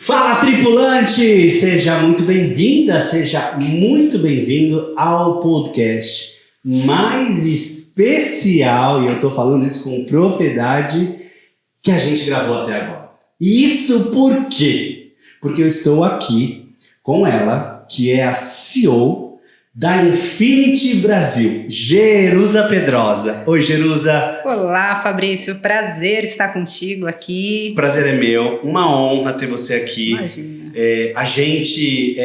Fala, tripulante! Seja muito bem-vinda, seja muito bem-vindo ao podcast mais especial, e eu tô falando isso com propriedade, que a gente gravou até agora. Isso por quê? Porque eu estou aqui com ela, que é a CEO da Infinity Brasil, Jerusa Pedrosa. Oi, Jerusa. Olá, Fabrício. Prazer estar contigo aqui. Prazer é meu. Uma honra ter você aqui. Imagina. A gente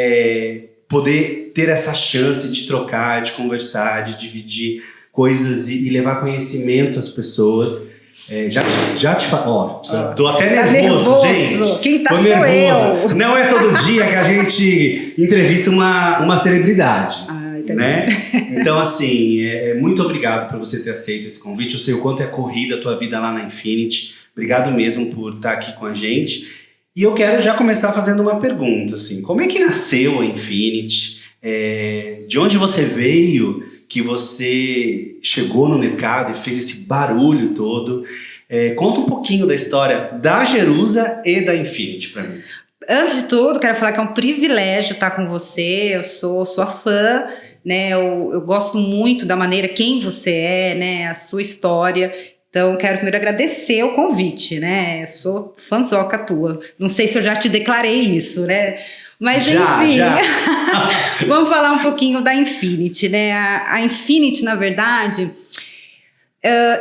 poder ter essa chance de trocar, de conversar, de dividir coisas e levar conhecimento às pessoas. Já te falo. Tô até nervoso, gente. Quem tá Tô sou nervosa. eu. Não é todo dia que a gente entrevista uma celebridade. Né? Então, assim, muito obrigado por você ter aceito esse convite. Eu sei o quanto é corrida a tua vida lá na Infinity. Obrigado mesmo por estar aqui com a gente. E eu quero já começar fazendo uma pergunta, assim. Como é que nasceu a Infinity? De onde você veio que você chegou no mercado e fez esse barulho todo? Conta um pouquinho da história da Jerusa e da Infinity para mim. Antes de tudo, quero falar que é um privilégio estar com você. Eu sou sua fã, né? Eu gosto muito da maneira quem você é, né? A sua história. Então, quero primeiro agradecer o convite, né? Eu sou fãzoca tua. Não sei se eu já te declarei isso, né? Mas enfim, já. Vamos falar um pouquinho da Infinity, né? A Infinity, na verdade...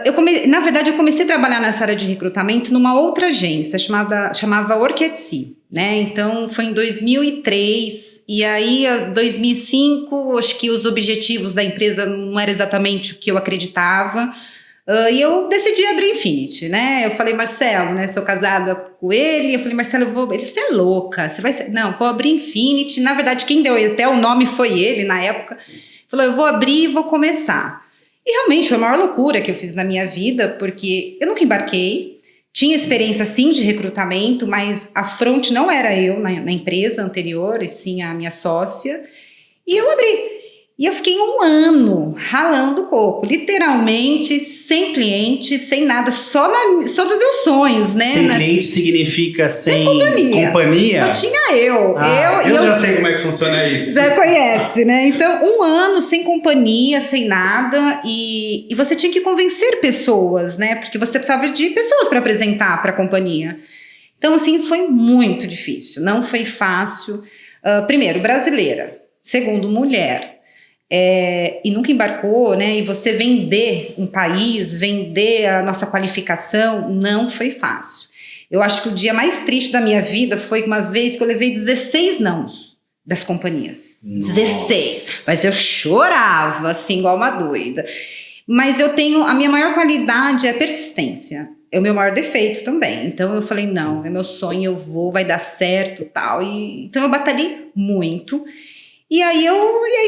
eu comecei a trabalhar nessa área de recrutamento numa outra agência, chamava Orchid, né? Então, foi em 2003, e aí, 2005, acho que os objetivos da empresa não eram exatamente o que eu acreditava, e eu decidi abrir Infinity, né? Eu falei, Marcelo, né? Sou casada com ele, eu falei, Marcelo, ele, você é louca, você vai ser... Não, vou abrir Infinity. Na verdade, quem deu até o nome foi ele, na época. Falou, eu vou abrir e vou começar. E realmente foi a maior loucura que eu fiz na minha vida, porque eu nunca embarquei, tinha experiência sim de recrutamento, mas a front não era eu na empresa anterior, e sim a minha sócia, e eu abri. E eu fiquei 1 ano ralando coco, literalmente, sem cliente, sem nada, só dos meus sonhos, né? Sem cliente significa sem companhia? Só tinha eu. Eu já sei como é que funciona isso. Já conhece, né? Então, 1 ano sem companhia, sem nada, e você tinha que convencer pessoas, né? Porque você precisava de pessoas para apresentar para a companhia. Então, assim, foi muito difícil, não foi fácil. Primeiro, brasileira. Segundo, mulher. E nunca embarcou, né? E você vender um país, vender a nossa qualificação, não foi fácil. Eu acho que o dia mais triste da minha vida foi uma vez que eu levei 16 nãos das companhias. Nossa. 16. Mas eu chorava, assim, igual uma doida. Mas a minha maior qualidade é a persistência. É o meu maior defeito também. Então eu falei, não, é meu sonho, vai dar certo, tal. Então eu batalhei muito. E aí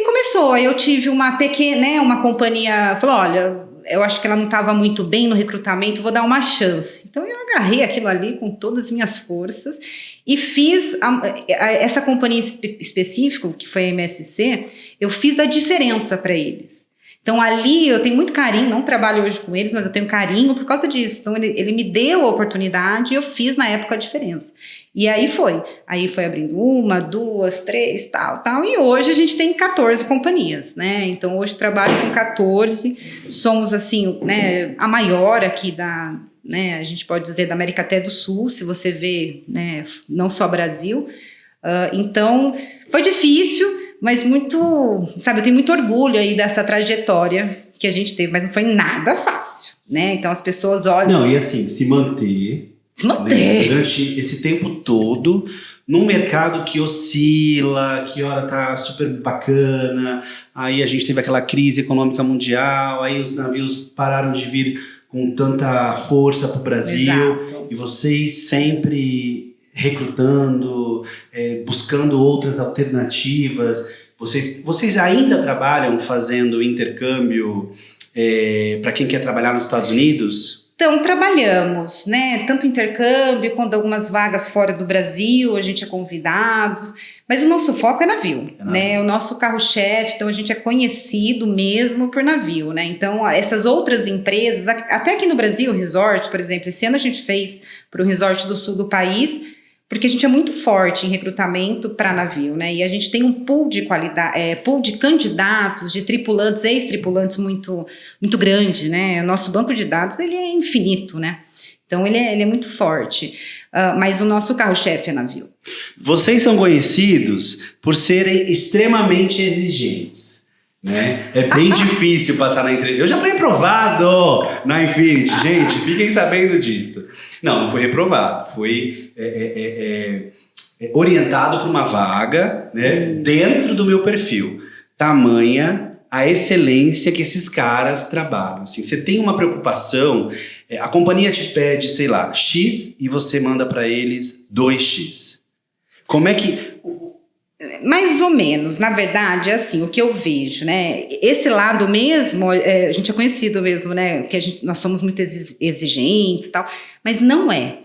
começou, aí eu tive uma pequena, né, uma companhia, falou, olha, eu acho que ela não estava muito bem no recrutamento, vou dar uma chance. Então eu agarrei aquilo ali com todas as minhas forças e fiz, essa companhia específica, que foi a MSC, eu fiz a diferença para eles. Então ali eu tenho muito carinho, não trabalho hoje com eles, mas eu tenho carinho por causa disso. Então ele me deu a oportunidade e eu fiz na época a diferença. E aí foi abrindo 1, 2, 3, tal. E hoje a gente tem 14 companhias, né? Então hoje trabalho com 14, somos assim, né, a maior aqui né, a gente pode dizer da América até do Sul, se você vê, né, não só Brasil. Então foi difícil, mas muito, sabe, eu tenho muito orgulho aí dessa trajetória que a gente teve, mas não foi nada fácil, né? Então as pessoas olham... Não, e assim, se manter. Né, durante esse tempo todo, num mercado que oscila, que hora tá super bacana, aí a gente teve aquela crise econômica mundial, aí os navios pararam de vir com tanta força pro Brasil. Exato. E vocês sempre recrutando, buscando outras alternativas. Vocês ainda trabalham fazendo intercâmbio para quem quer trabalhar nos Estados Unidos? Então, trabalhamos, né, tanto intercâmbio quanto algumas vagas fora do Brasil, a gente é convidado, mas o nosso foco é navio, né, o nosso carro-chefe, então a gente é conhecido mesmo por navio, né, então essas outras empresas, até aqui no Brasil, o resort, por exemplo, esse ano a gente fez para o resort do sul do país, Porque a gente é muito forte em recrutamento para navio, né? E a gente tem um pool de qualidade, pool de candidatos, de tripulantes, ex-tripulantes muito, muito grande, né? O nosso banco de dados, ele é infinito, né? Então, ele é muito forte. Mas o nosso carro-chefe é navio. Vocês são conhecidos por serem extremamente exigentes, né? É bem difícil passar na entrevista. Eu já fui reprovado na Infinity, gente, fiquem sabendo disso. Não fui reprovado, fui orientado para uma vaga, né, dentro do meu perfil. Tamanha a excelência que esses caras trabalham. Assim, você tem uma preocupação, a companhia te pede, sei lá, X e você manda para eles 2X. Como é que... Mais ou menos, na verdade, é assim, o que eu vejo, né? Esse lado mesmo, a gente é conhecido mesmo, né? Que nós somos muito exigentes e tal, mas não é.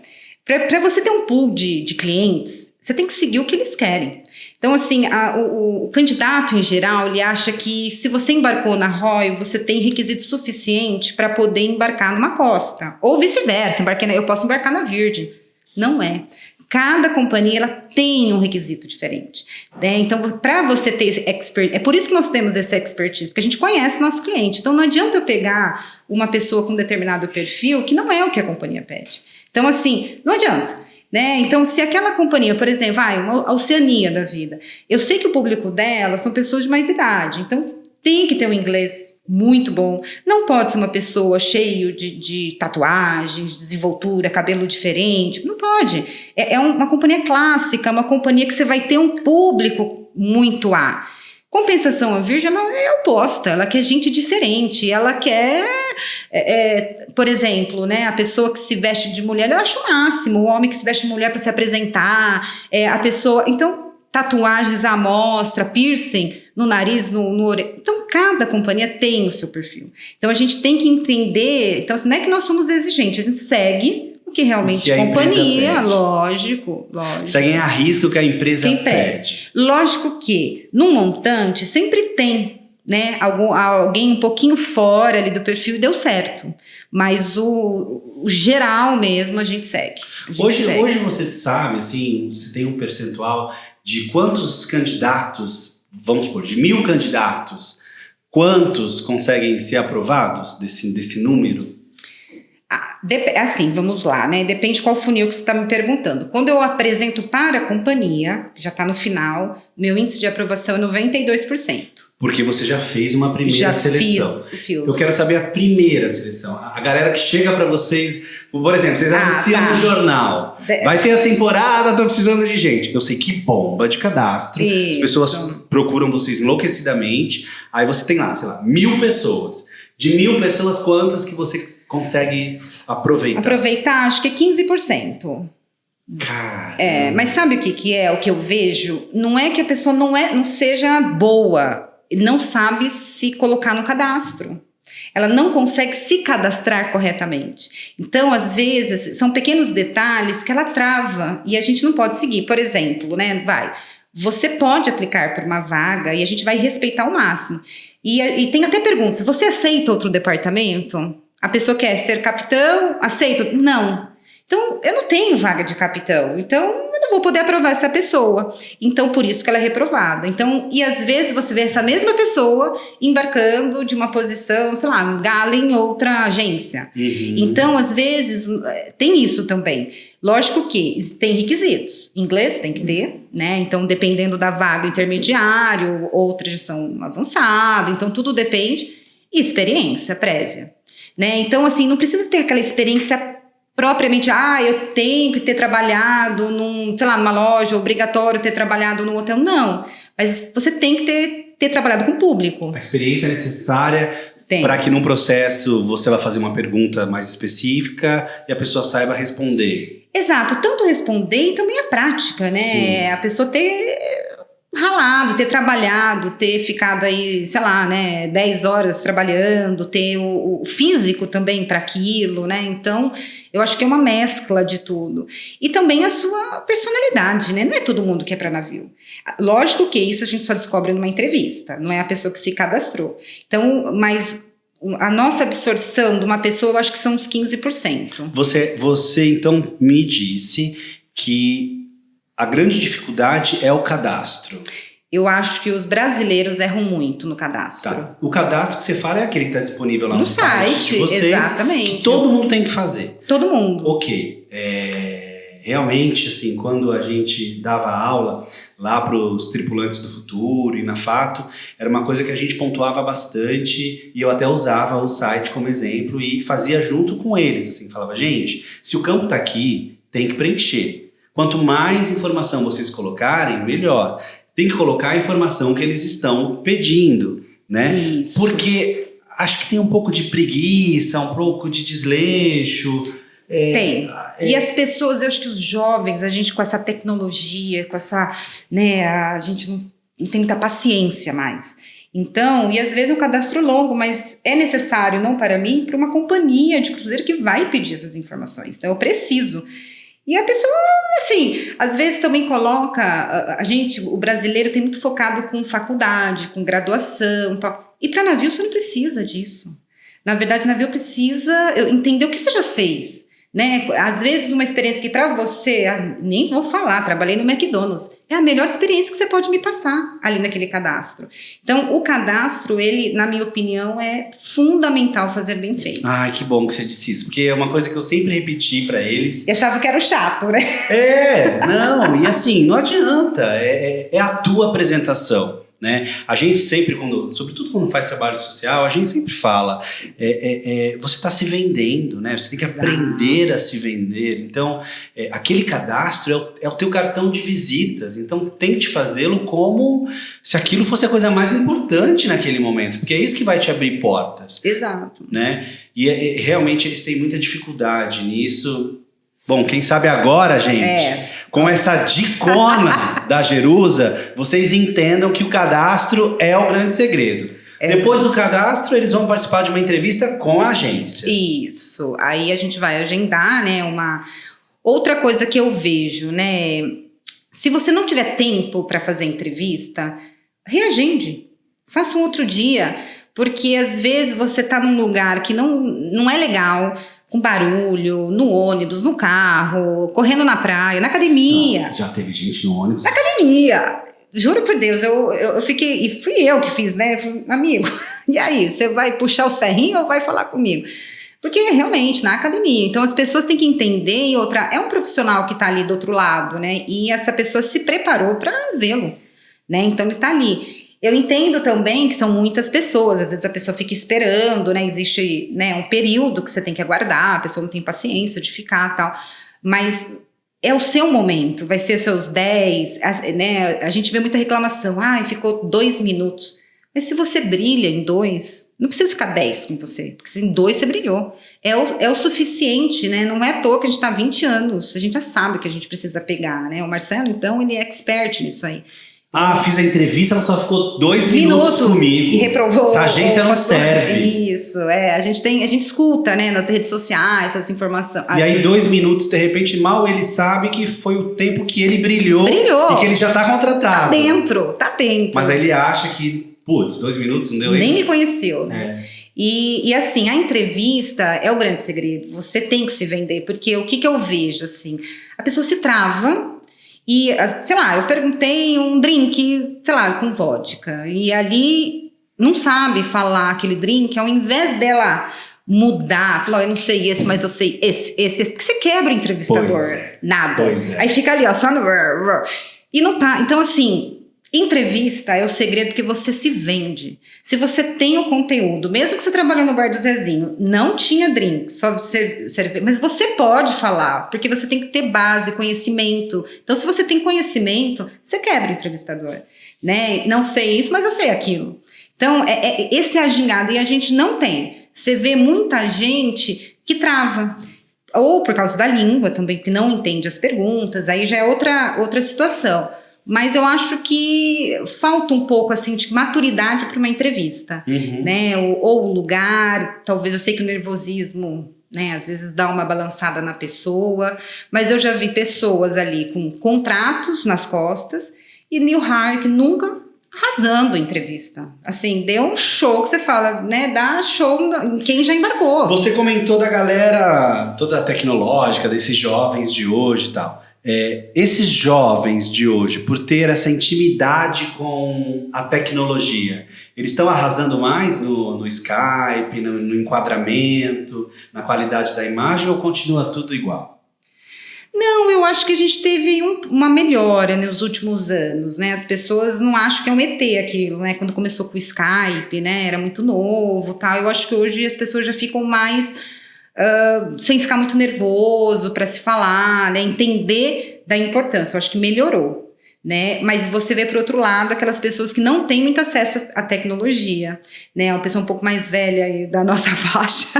Para você ter um pool de clientes, você tem que seguir o que eles querem. Então, assim, o candidato, em geral, ele acha que se você embarcou na Royal, você tem requisito suficiente para poder embarcar numa Costa. Ou vice-versa, eu posso embarcar na Virgin. Não é. Cada companhia ela tem um requisito diferente, né? Então, para você ter esse expert, é por isso que nós temos esse expertise, porque a gente conhece nosso cliente. Então, não adianta eu pegar uma pessoa com determinado perfil que não é o que a companhia pede. Então, assim, não adianta, né? Então, se aquela companhia, por exemplo, uma Oceania da vida, eu sei que o público dela são pessoas de mais idade, então tem que ter um inglês muito bom. Não pode ser uma pessoa cheia de tatuagens, desenvoltura, cabelo diferente. Não pode. É uma companhia clássica, uma companhia que você vai ter um público muito A. Compensação, a Virgin ela é oposta, ela quer gente diferente, ela quer, por exemplo, né, a pessoa que se veste de mulher, eu acho o máximo, o homem que se veste de mulher para se apresentar, a pessoa... Então, tatuagens à mostra, piercing no nariz, no orelha. Então, cada companhia tem o seu perfil. Então, a gente tem que entender... Então, não é que nós somos exigentes, a gente segue o que realmente a companhia, lógico. Seguem a risca o que a empresa pede. Lógico que, no montante, sempre tem, né, alguém um pouquinho fora ali do perfil e deu certo. Mas o geral mesmo a gente segue. Hoje você sabe, assim, você tem um percentual de quantos candidatos, vamos supor, de 1.000 candidatos, quantos conseguem ser aprovados desse número? Assim, vamos lá, né? Depende qual funil que você está me perguntando. Quando eu apresento para a companhia, já está no final, meu índice de aprovação é 92%. Porque você já fez uma primeira seleção. Fiz eu quero saber a primeira seleção. A galera que chega para vocês, por exemplo, vocês anunciam no jornal. Vai ter a temporada, tô precisando de gente. Eu sei que bomba de cadastro. As pessoas procuram vocês enlouquecidamente. Aí você tem lá, sei lá, 1.000 pessoas. De 1.000 pessoas, quantas que você consegue aproveitar? Aproveitar, acho que é 15%. Cara. Mas sabe o que é? O que eu vejo? Não é que a pessoa não seja boa, não sabe se colocar no cadastro. Ela não consegue se cadastrar corretamente. Então, às vezes, são pequenos detalhes que ela trava e a gente não pode seguir. Por exemplo, né, você pode aplicar por uma vaga e a gente vai respeitar ao máximo. E tem até perguntas, você aceita outro departamento? A pessoa quer ser capitão, aceita? Não. Então, eu não tenho vaga de capitão, então eu não vou poder aprovar essa pessoa. Então, por isso que ela é reprovada. Então, e às vezes você vê essa mesma pessoa embarcando de uma posição, sei lá, gala em outra agência. Então, às vezes, tem isso também. Lógico que tem requisitos. Inglês tem que ter, né? Então, dependendo da vaga, intermediário, outras já são avançado. Então, tudo depende. E experiência prévia, né? Então, assim, não precisa ter aquela experiência propriamente, eu tenho que ter trabalhado numa loja, obrigatório ter trabalhado num hotel. Não, mas você tem que ter trabalhado com o público. A experiência é necessária para que num processo você vá fazer uma pergunta mais específica e a pessoa saiba responder. Exato, tanto responder e também a prática, né? Sim. A pessoa ter ralado, ter trabalhado, ter ficado aí, sei lá, né, 10 horas trabalhando, ter o físico também para aquilo, né? Então, eu acho que é uma mescla de tudo. E também a sua personalidade, né? Não é todo mundo que é para navio. Lógico que isso a gente só descobre numa entrevista, não é a pessoa que se cadastrou. Então, mas a nossa absorção de uma pessoa, eu acho que são uns 15%. Você então me disse que a grande dificuldade é o cadastro. Eu acho que os brasileiros erram muito no cadastro. Tá. O cadastro que você fala é aquele que está disponível lá no site de vocês, exatamente. Que todo mundo tem que fazer. Todo mundo. Ok. Realmente, assim, quando a gente dava aula lá para os tripulantes do futuro e na Fato, era uma coisa que a gente pontuava bastante e eu até usava o site como exemplo e fazia junto com eles, assim, falava, gente, se o campo está aqui, tem que preencher. Quanto mais informação vocês colocarem, melhor. Tem que colocar a informação que eles estão pedindo, né? Isso. Porque acho que tem um pouco de preguiça, um pouco de desleixo. Tem. E as pessoas, eu acho que os jovens, a gente com essa tecnologia, com essa, né, a gente não tem muita paciência mais. Então, e às vezes é um cadastro longo, mas é necessário, não para mim, para uma companhia de cruzeiro que vai pedir essas informações. Então, eu preciso. E a pessoa, assim, às vezes também coloca, o brasileiro tem muito focado com faculdade, com graduação, tal. E para navio você não precisa disso. Na verdade, o navio precisa entender o que você já fez. Né? Às vezes uma experiência que para você, nem vou falar, trabalhei no McDonald's, é a melhor experiência que você pode me passar ali naquele cadastro. Então o cadastro, ele, na minha opinião, é fundamental fazer bem feito. Ai, que bom que você disse isso, porque é uma coisa que eu sempre repeti para eles. E achava que era o chato, né? Não, e assim, não adianta, é a tua apresentação. Né? A gente sempre, sobretudo quando faz trabalho social, a gente sempre fala, você está se vendendo, né? Você tem que aprender a se vender. Então, aquele cadastro é o teu cartão de visitas. Então, tente fazê-lo como se aquilo fosse a coisa mais importante naquele momento, porque é isso que vai te abrir portas. Exato. Né? E realmente eles têm muita dificuldade nisso. Bom, quem sabe agora, gente, com essa dicona da Jerusa, vocês entendam que o cadastro é o grande segredo. Depois do cadastro, eles vão participar de uma entrevista com a agência. Isso. Aí a gente vai agendar, né, outra coisa que eu vejo, né, se você não tiver tempo para fazer entrevista, reagende. Faça um outro dia, porque às vezes você tá num lugar que não é legal, com barulho, no ônibus, no carro, correndo na praia, na academia. Já teve gente no ônibus? Na academia. Juro por Deus, eu fiquei... E fui eu que fiz, né? Falei, amigo, e aí? Você vai puxar os ferrinhos ou vai falar comigo? Porque realmente, na academia. Então, as pessoas têm que entender. E outra, é um profissional que está ali do outro lado, né? E essa pessoa se preparou para vê-lo, né? Então, ele está ali. Eu entendo também que são muitas pessoas, às vezes a pessoa fica esperando, né, existe, né, um período que você tem que aguardar, a pessoa não tem paciência de ficar e tal, mas é o seu momento, vai ser seus 10, né, a gente vê muita reclamação, ficou 2 minutos, mas se você brilha em 2, não precisa ficar 10 com você, porque em 2 você brilhou, é o suficiente, né, não é à toa que a gente está há 20 anos, a gente já sabe que a gente precisa pegar, né, o Marcelo, então, ele é expert nisso aí. Fiz a entrevista, ela só ficou 2 minutos comigo. E reprovou. Essa agência não serve. Isso, a gente escuta, né, nas redes sociais, essa informação. E aí 2 minutos, de repente, mal ele sabe que foi o tempo que ele brilhou. E que ele já tá contratado. Tá dentro. Mas aí ele acha que, 2 minutos, não deu nem me conheceu, né? E assim, a entrevista é o grande segredo. Você tem que se vender, porque o que eu vejo, assim, a pessoa se trava. E, sei lá, eu perguntei um drink, sei lá, com vodka. E ali não sabe falar aquele drink, ao invés dela mudar, falar, eu não sei esse, mas eu sei esse. Porque você quebra o entrevistador. Nada. Aí fica ali, ó, só no... E não tá. Então, assim, entrevista é o segredo que você se vende. Se você tem o conteúdo, mesmo que você trabalhou no bar do Zezinho, não tinha drink, só cerveja, mas você pode falar, porque você tem que ter base, conhecimento. Então, se você tem conhecimento, você quebra o entrevistador, né? Não sei isso, mas eu sei aquilo. Então, esse é a gingada, e a gente não tem. Você vê muita gente que trava, ou por causa da língua também, que não entende as perguntas, aí já é outra situação. Mas eu acho que falta um pouco assim de maturidade para uma entrevista, né? Ou o lugar, talvez, eu sei que o nervosismo, né, às vezes dá uma balançada na pessoa, mas eu já vi pessoas ali com contratos nas costas e Neil Hark nunca arrasando a entrevista. Assim, deu um show que você fala, né? Dá show em quem já embarcou. Você comentou da galera toda tecnológica, desses jovens de hoje e tal. esses jovens de hoje, por ter essa intimidade com a tecnologia, eles estão arrasando mais no Skype, no enquadramento, na qualidade da imagem, ou continua tudo igual? Não, eu acho que a gente teve uma melhora nos últimos anos, né? As pessoas não acham que é um ET aquilo, né? Quando começou com o Skype, né? Era muito novo, tal. Eu acho que hoje as pessoas já ficam mais sem ficar muito nervoso para se falar, né? Entender da importância. Eu acho que melhorou, né? Mas você vê, por outro lado, aquelas pessoas que não têm muito acesso à tecnologia, né? Uma pessoa um pouco mais velha aí da nossa faixa,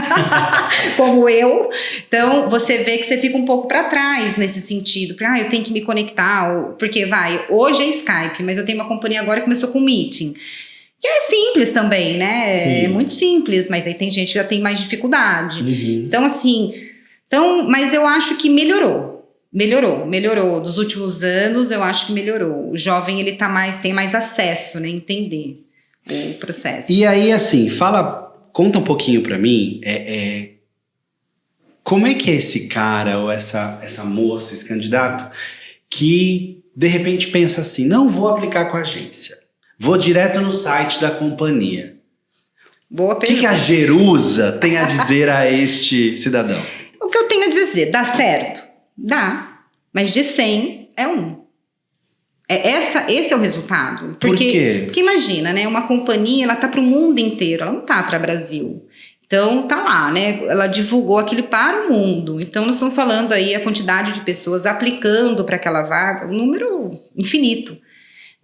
como eu. Então, você vê que você fica um pouco para trás nesse sentido. Eu tenho que me conectar, porque hoje é Skype, mas eu tenho uma companhia agora que começou com Meeting, que é simples também, né? Sim. É muito simples, mas daí tem gente que já tem mais dificuldade. Uhum. Então, assim, mas eu acho que melhorou. Melhorou. Dos últimos anos, eu acho que melhorou. O jovem, ele tem mais acesso, né? Entender o processo. E aí, assim, conta um pouquinho pra mim, como é que é esse cara ou essa moça, esse candidato, que de repente pensa assim, não vou aplicar com a agência, vou direto no site da companhia. Boa pergunta. O que a Jerusa tem a dizer a este cidadão? O que eu tenho a dizer, dá certo? Dá, mas de 100 é 1. Esse é o resultado. Por quê? Porque imagina, né? Uma companhia, ela tá para o mundo inteiro, ela não tá para o Brasil. Então, tá lá, né? Ela divulgou aquilo para o mundo. Então, nós estamos falando aí a quantidade de pessoas aplicando para aquela vaga, um número infinito,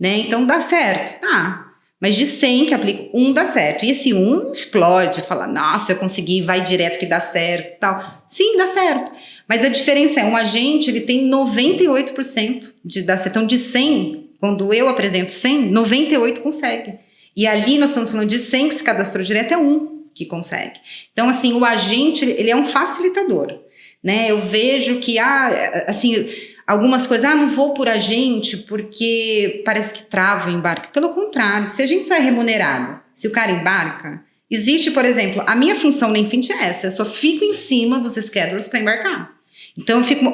né? Então, dá certo? Tá. Mas de 100 que aplica, 1 dá certo. E esse 1 explode, fala, nossa, eu consegui, vai direto que dá certo, tal. Sim, dá certo. Mas a diferença é, um agente, ele tem 98% de dar certo. Então, de 100, quando eu apresento 100, 98 consegue. E ali nós estamos falando de 100 que se cadastrou direto, é 1 que consegue. Então, assim, o agente, ele é um facilitador, né? Eu vejo que, assim, algumas coisas, não vou por agente porque parece que trava o embarque. Pelo contrário, se a gente só é remunerado, se o cara embarca, existe, por exemplo, a minha função na Infinity é essa, eu só fico em cima dos schedulers para embarcar. Então eu fico,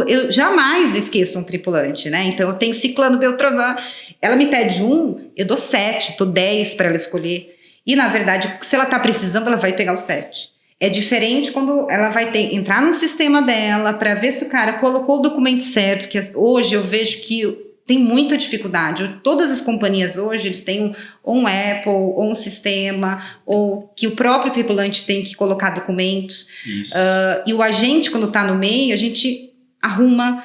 eu jamais esqueço um tripulante, né? Então eu tenho Ciclano, Beltrano, ela me pede 1, eu dou 7, dou 10 para ela escolher. E na verdade, se ela tá precisando, ela vai pegar o 7. É diferente quando ela vai entrar no sistema dela para ver se o cara colocou o documento certo, que hoje eu vejo que tem muita dificuldade. Todas as companhias hoje, eles têm ou um Apple, ou um sistema, ou que o próprio tripulante tem que colocar documentos. E o agente, quando está no meio, a gente arruma,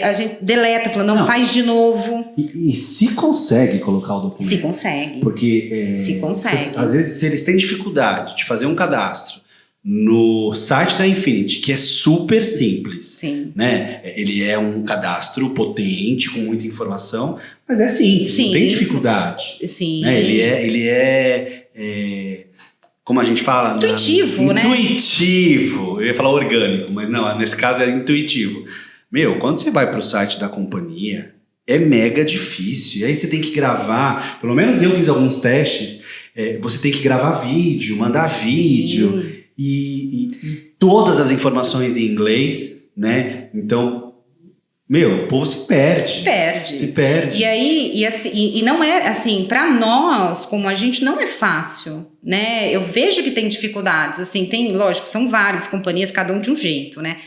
a gente deleta, fala, não, faz de novo. E se consegue colocar o documento? Se consegue. Porque se consegue. Às vezes, se eles têm dificuldade de fazer um cadastro no site da Infinity, que é super simples, sim, né? Ele é um cadastro potente, com muita informação, mas é simples, não tem dificuldade. Sim. Né? Ele é como a gente fala? Intuitivo, né? Intuitivo. Eu ia falar orgânico, mas não, nesse caso é intuitivo. Quando você vai para o site da companhia, é mega difícil. E aí você tem que gravar, pelo menos eu fiz alguns testes, você tem que gravar vídeo, mandar vídeo. E todas as informações em inglês, né? Então, o povo se perde. Se perde. E aí, e não é assim, para nós, como a gente, não é fácil, né? Eu vejo que tem dificuldades, assim, lógico, são várias companhias, cada um de um jeito, né?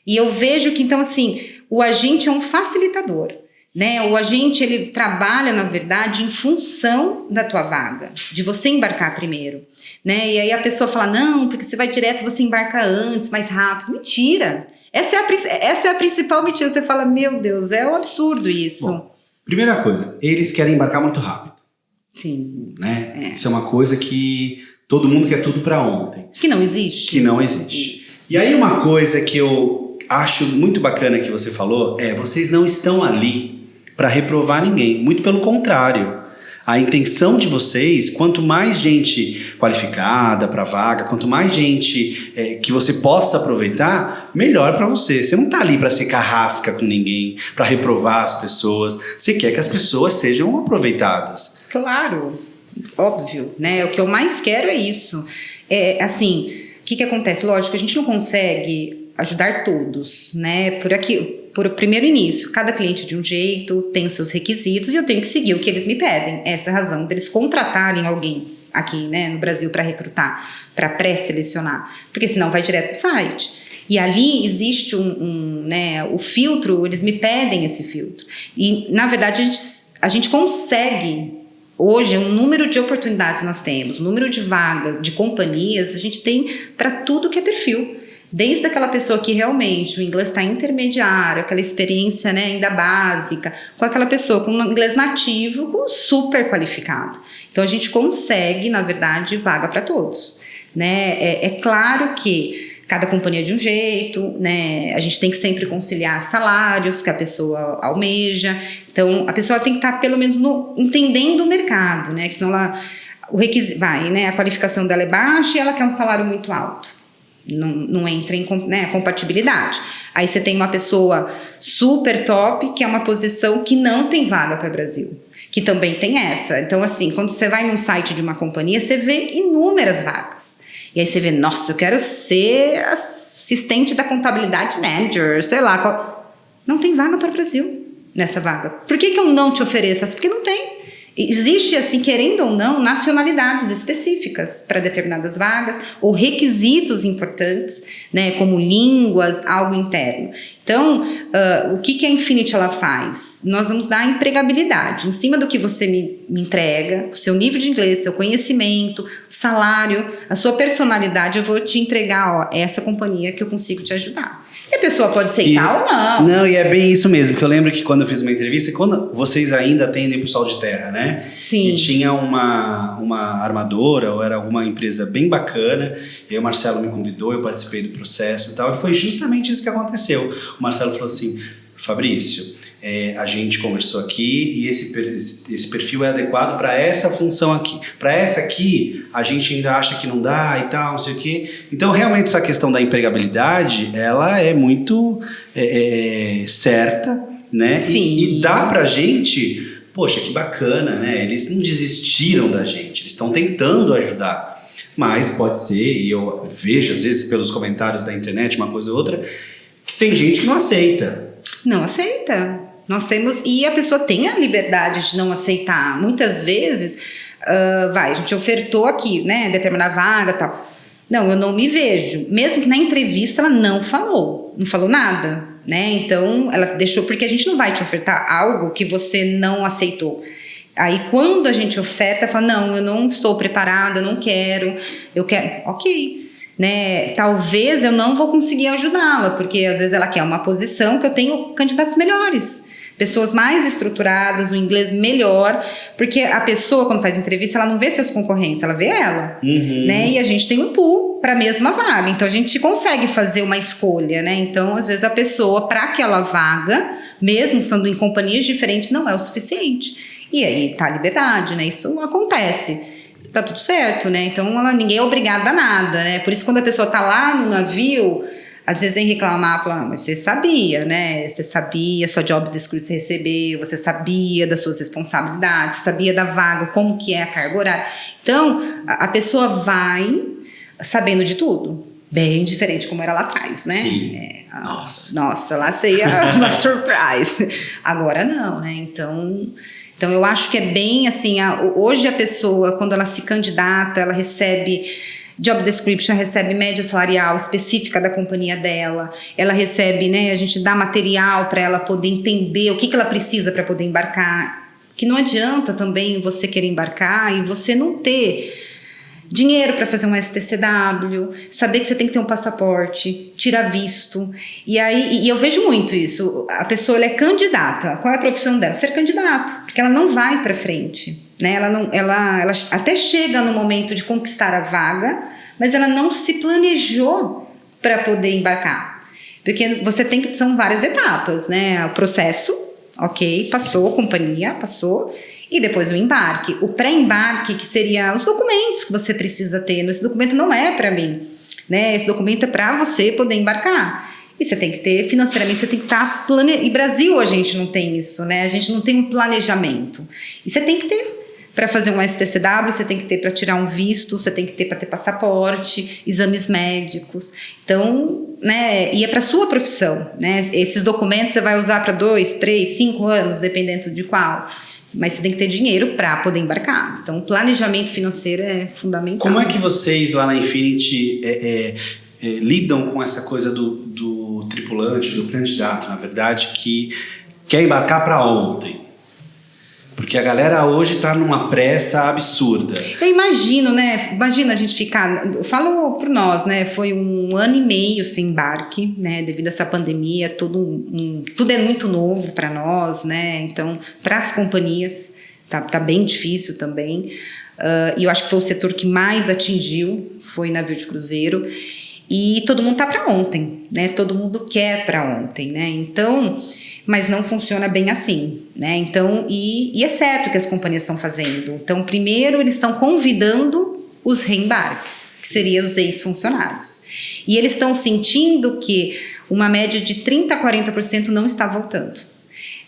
E eu vejo que, então, assim, o agente é um facilitador, né? O agente, ele trabalha, na verdade, em função da tua vaga, de você embarcar primeiro, né? E aí a pessoa fala, não, porque você vai direto, você embarca antes, mais rápido. Mentira! Essa é a principal mentira. Você fala, meu Deus, é um absurdo isso. Bom, primeira coisa, eles querem embarcar muito rápido. Sim. Né? Isso é uma coisa que todo mundo quer tudo para ontem. Que não existe. Isso. E aí uma coisa que eu acho muito bacana que você falou vocês não estão ali para reprovar ninguém. Muito pelo contrário. A intenção de vocês, quanto mais gente qualificada para a vaga, quanto mais gente que você possa aproveitar, melhor para você. Você não está ali para ser carrasca com ninguém, para reprovar as pessoas. Você quer que as pessoas sejam aproveitadas. Claro, óbvio, né? O que eu mais quero é isso. Assim, o que acontece? Lógico, a gente não consegue ajudar todos, né? Por primeiro início, cada cliente de um jeito, tem os seus requisitos e eu tenho que seguir o que eles me pedem. Essa é a razão deles contratarem alguém aqui, né, no Brasil para recrutar, para pré-selecionar, porque senão vai direto pro site. E ali existe né, o filtro, eles me pedem esse filtro. E, na verdade, a gente consegue, hoje, o número de oportunidades que nós temos, o número de vaga, de companhias, a gente tem para tudo que é perfil. Desde aquela pessoa que realmente o inglês está intermediário, aquela experiência, né, ainda básica, com aquela pessoa com inglês nativo, com super qualificado. Então a gente consegue, na verdade, vaga para todos, né? É claro que cada companhia é de um jeito, né? A gente tem que sempre conciliar salários que a pessoa almeja. Então a pessoa tem que estar pelo menos entendendo o mercado, né? Que senão né? A qualificação dela é baixa e ela quer um salário muito alto. Não entra em, né, compatibilidade. Aí você tem uma pessoa super top, que é uma posição que não tem vaga para o Brasil, que também tem essa. Então, assim, quando você vai num site de uma companhia, você vê inúmeras vagas. E aí você vê, nossa, eu quero ser assistente da contabilidade manager, sei lá. Não tem vaga para o Brasil nessa vaga. Por que eu não te ofereço essa? Porque não tem. Existe, assim, querendo ou não, nacionalidades específicas para determinadas vagas ou requisitos importantes, né, como línguas, algo interno. Então, o que a Infinity ela faz? Nós vamos dar empregabilidade. Em cima do que você me entrega, o seu nível de inglês, seu conhecimento, o salário, a sua personalidade, eu vou te entregar, essa companhia que eu consigo te ajudar. E a pessoa pode aceitar ou não. Não, e é bem isso mesmo, porque eu lembro que quando eu fiz uma entrevista, quando vocês ainda atendem pro Sol de Terra, né? Sim. E tinha uma armadora, ou era alguma empresa bem bacana, e aí o Marcelo me convidou, eu participei do processo e tal, e foi justamente isso que aconteceu. O Marcelo falou assim, Fabrício, a gente conversou aqui e esse perfil é adequado para essa função aqui. Para essa aqui, a gente ainda acha que não dá e tal, não sei o quê. Então, realmente, essa questão da empregabilidade, ela é muito certa, né? Sim. E dá pra gente, poxa, que bacana, né? Eles não desistiram da gente, eles estão tentando ajudar. Mas pode ser, e eu vejo às vezes pelos comentários da internet, uma coisa ou outra, que tem gente que não aceita. Não aceita. Nós temos, e a pessoa tem a liberdade de não aceitar. Muitas vezes, a gente ofertou aqui, né, determinada vaga e tal. Não, eu não me vejo. Mesmo que na entrevista ela não falou nada, né? Então, ela deixou, porque a gente não vai te ofertar algo que você não aceitou. Aí, quando a gente oferta, fala, não, eu não estou preparada, eu quero, ok. Né? Talvez eu não vou conseguir ajudá-la, porque às vezes ela quer uma posição que eu tenho candidatos melhores, pessoas mais estruturadas, um inglês melhor, porque a pessoa quando faz entrevista ela não vê seus concorrentes, ela vê ela, né? E a gente tem um pool para a mesma vaga, então a gente consegue fazer uma escolha, né? Então às vezes a pessoa para aquela vaga, mesmo estando em companhias diferentes, não é o suficiente, e aí tá a liberdade, né? Isso acontece. Tá tudo certo, né? Então ninguém é obrigado a nada, né? Por isso quando a pessoa tá lá no navio, às vezes vem reclamar, falar, mas você sabia, né? Você sabia, sua job description você recebeu, você sabia das suas responsabilidades, você sabia da vaga, como que é a carga horária. Então, a pessoa vai sabendo de tudo. Bem diferente como era lá atrás, né? Sim. Nossa, lá seria uma surprise. Agora não, né? Então eu acho que é bem assim, hoje a pessoa, quando ela se candidata, ela recebe job description, recebe média salarial específica da companhia dela, ela recebe, né, a gente dá material para ela poder entender o que ela precisa para poder embarcar, que não adianta também você querer embarcar e você não ter dinheiro para fazer um STCW, saber que você tem que ter um passaporte, tirar visto. E eu vejo muito isso. A pessoa ela é candidata. Qual é a profissão dela? Ser candidato, porque ela não vai para frente, né? Ela até chega no momento de conquistar a vaga, mas ela não se planejou para poder embarcar. Porque são várias etapas, né? O processo, ok, passou, a companhia passou. E depois o embarque. O pré-embarque, que seria os documentos que você precisa ter. Esse documento não é para mim, né? Esse documento é para você poder embarcar. E você tem que ter, financeiramente, você tem que estar planejando. E Brasil a gente não tem isso, né? A gente não tem um planejamento. E você tem que ter Para fazer um STCW, você tem que ter para tirar um visto, você tem que ter para ter passaporte, exames médicos. Então, né, e é para sua profissão, né? Esses documentos você vai usar para 2, 3, 5 anos, dependendo de qual. Mas você tem que ter dinheiro para poder embarcar. Então, o planejamento financeiro é fundamental. Como é que vocês lá na Infinity lidam com essa coisa do tripulante, do candidato, na verdade, que quer embarcar para ontem? Porque a galera hoje tá numa pressa absurda. Eu imagino, né? Imagina a gente ficar... Eu falo por nós, né? Foi 1 ano e meio sem embarque, né? Devido a essa pandemia, tudo é muito novo para nós, né? Então, para as companhias, tá bem difícil também. E eu acho que foi o setor que mais atingiu, foi navio de cruzeiro. E todo mundo tá para ontem, né? Todo mundo quer para ontem, né? Então... Mas não funciona bem assim, né? Então, e é certo que as companhias estão fazendo. Então, primeiro, eles estão convidando os reembarques, que seriam os ex-funcionários. E eles estão sentindo que uma média de 30% a 40% não está voltando.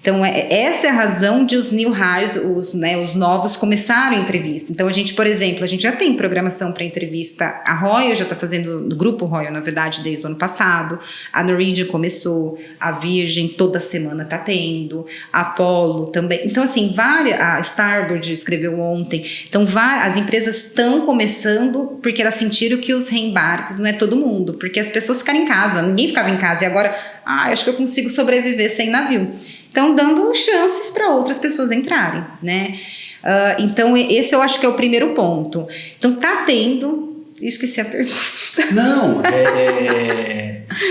Então, essa é a razão de os new hires, os novos, começaram a entrevista. Então, a gente, por exemplo, a gente já tem programação para entrevista. A Royal já está fazendo, no grupo Royal, na verdade, desde o ano passado. A Norwegian começou, a Virgin toda semana está tendo, a Apollo também. Então, assim, a Starboard escreveu ontem. Então, as empresas estão começando porque elas sentiram que os reembarques não é todo mundo, porque as pessoas ficaram em casa, ninguém ficava em casa e agora, acho que eu consigo sobreviver sem navio. Então, dando chances para outras pessoas entrarem, né? Então, esse eu acho que é o primeiro ponto. Então, tá tendo... Esqueci a pergunta. Não,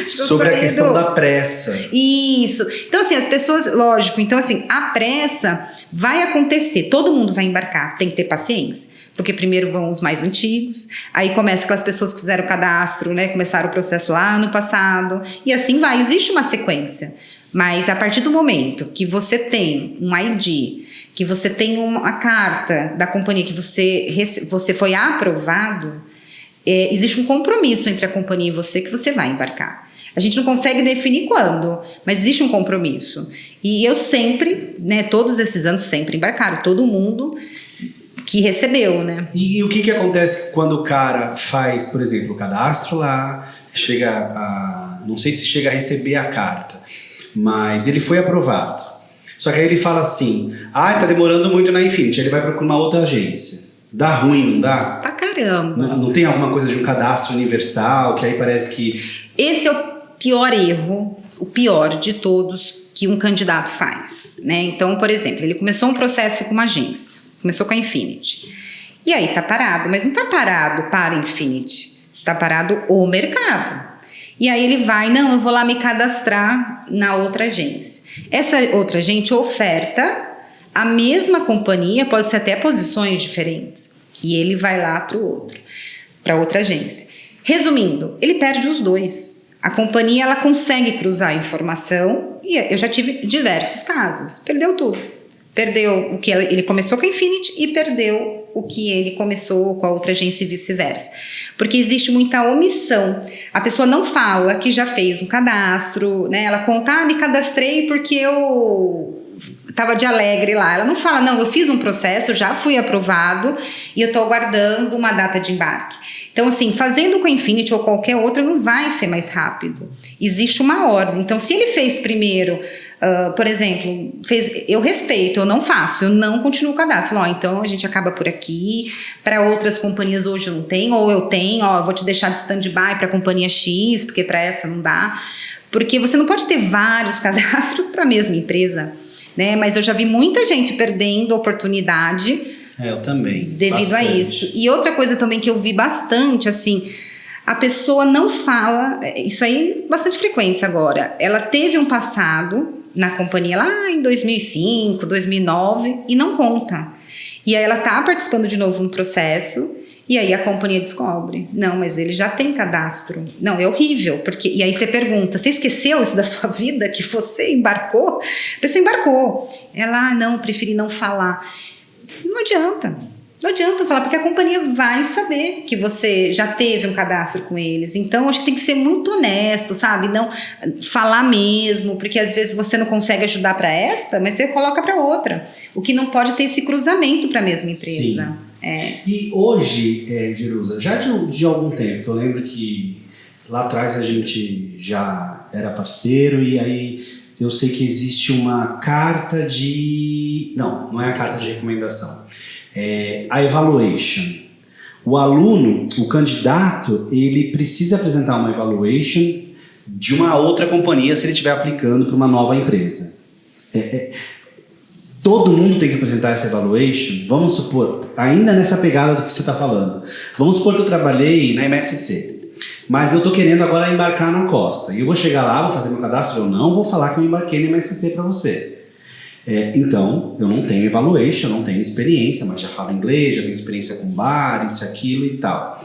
sobre a questão da pressa. Isso. Então, assim, as pessoas... Lógico. Então, assim, a pressa vai acontecer. Todo mundo vai embarcar. Tem que ter paciência. Porque primeiro vão os mais antigos. Aí começa aquelas pessoas que fizeram o cadastro, né? Começaram o processo lá no passado. E assim vai. Existe uma sequência. Mas a partir do momento que você tem um ID, que você tem uma carta da companhia que você foi aprovado, existe um compromisso entre a companhia e você que você vai embarcar. A gente não consegue definir quando, mas existe um compromisso. E eu sempre, né, todos esses anos sempre embarcaram, todo mundo que recebeu, né? E o que acontece quando o cara faz, por exemplo, o cadastro lá, não sei se chega a receber a carta, mas ele foi aprovado. Só que aí ele fala assim, tá demorando muito na Infinity, aí ele vai procurar uma outra agência. Dá ruim, não dá? Pra caramba. Não tem alguma coisa de um cadastro universal, que aí parece que... Esse é o pior erro, o pior de todos que um candidato faz, né? Então, por exemplo, ele começou um processo com uma agência, começou com a Infinity. E aí tá parado, mas não tá parado para a Infinity, tá parado o mercado. E aí ele vai, eu vou lá me cadastrar na outra agência. Essa outra agência oferta a mesma companhia, pode ser até posições diferentes. E ele vai lá para outra agência. Resumindo, ele perde os dois. A companhia, ela consegue cruzar a informação, e eu já tive diversos casos. Perdeu tudo. Perdeu o que ele começou com a Infinity e perdeu o que ele começou com a outra agência e vice-versa. Porque existe muita omissão. A pessoa não fala que já fez um cadastro, né? Ela conta, me cadastrei porque eu estava de alegre lá. Ela não fala, não, eu fiz um processo, já fui aprovado e eu estou aguardando uma data de embarque. Então, assim, fazendo com a Infinity ou qualquer outra não vai ser mais rápido. Existe uma ordem. Então, se ele fez primeiro... por exemplo, eu respeito, eu não faço, eu não continuo o cadastro. Então a gente acaba por aqui. Para outras companhias hoje eu não tenho, ou eu tenho, eu vou te deixar de stand-by para a companhia X, porque para essa não dá. Porque você não pode ter vários cadastros para a mesma empresa, né? Mas eu já vi muita gente perdendo oportunidade. Eu também. Devido a isso. E outra coisa também que eu vi bastante, assim. A pessoa não fala, isso aí bastante frequência agora. Ela teve um passado na companhia lá em 2005, 2009 e não conta. E aí ela tá participando de novo no processo e aí a companhia descobre. Não, mas ele já tem cadastro. Não, é horrível. E aí você pergunta, você esqueceu isso da sua vida que você embarcou? A pessoa embarcou. Ela, não, preferi não falar. Não adianta. Não adianta falar, porque a companhia vai saber que você já teve um cadastro com eles. Então, acho que tem que ser muito honesto, sabe? Não falar mesmo, porque às vezes você não consegue ajudar para esta, mas você coloca para outra. O que não pode ter esse cruzamento para a mesma empresa. E hoje, Jerusa, já de algum tempo, que eu lembro que lá atrás a gente já era parceiro e aí eu sei que existe uma carta de... Não é a carta de recomendação. A evaluation. O aluno, o candidato, ele precisa apresentar uma evaluation de uma outra companhia se ele estiver aplicando para uma nova empresa. Todo mundo tem que apresentar essa evaluation. Vamos supor, ainda nessa pegada do que você está falando, vamos supor que eu trabalhei na MSC, mas eu estou querendo agora embarcar na Costa. E eu vou chegar lá, vou fazer meu cadastro, eu não vou falar que eu embarquei na MSC para você. Então, eu não tenho evaluation, eu não tenho experiência, mas já falo inglês, já tenho experiência com bar, isso, aquilo e tal.